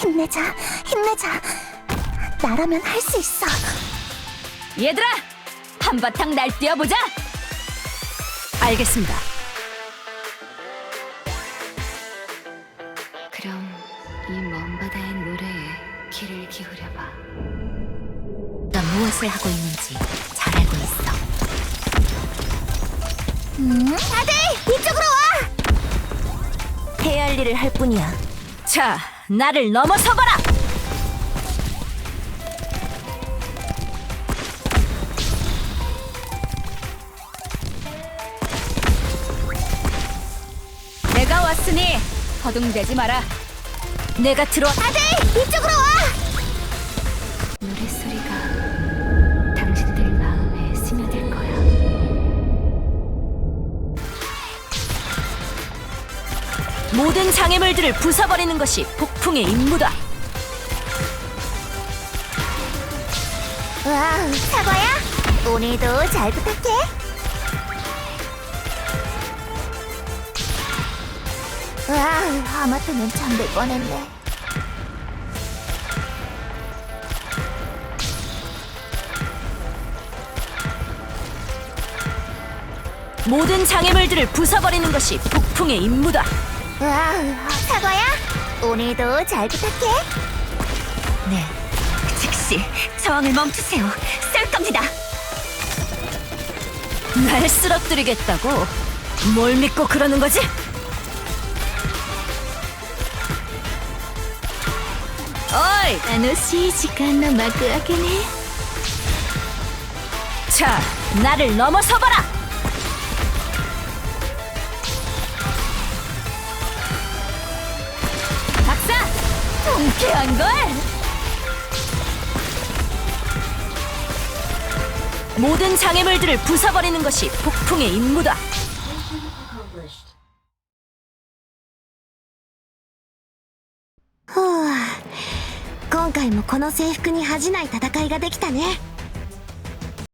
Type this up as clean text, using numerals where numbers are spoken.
힘내자, 힘내자. 나라면 할 수 있어. 얘들아! 한바탕 날뛰어보자! 알겠습니다. 그럼 이 먼 바다의 노래에 귀를 기울여봐. 넌 무엇을 하고 있는지 잘 알고 있어. 다들 이쪽으로 와! 해야 할 일을 할 뿐이야. 자, 나를 넘어서거라! 내가 왔으니 허둥대지 마라. 내가 다들 이쪽으로 와! 노랫소리가 당신들 마음에 스며들 거야. 모든 장애물들을 부숴버리는 것이 폭풍의 임무다. 와, 사과야? 오늘도 잘 부탁해. 와, 하마터면 잠들 뻔했네. 모든 장애물들을 부숴버리는 것이 폭풍의 임무다. 와, 사과야? 오늘도 잘 부탁해. 네, 즉시 저항을 멈추세요. 쏠 겁니다. 날 쓰러뜨리겠다고? 뭘 믿고 그러는 거지? 어이! 楽しい時間の幕開けね。 자, 나를 넘어서봐라! 박사! 통쾌한걸! 모든 장애물들을 부숴버리는 것이 폭풍의 임무다. ふぅ、今回もこの制服に恥じない戦いができたね。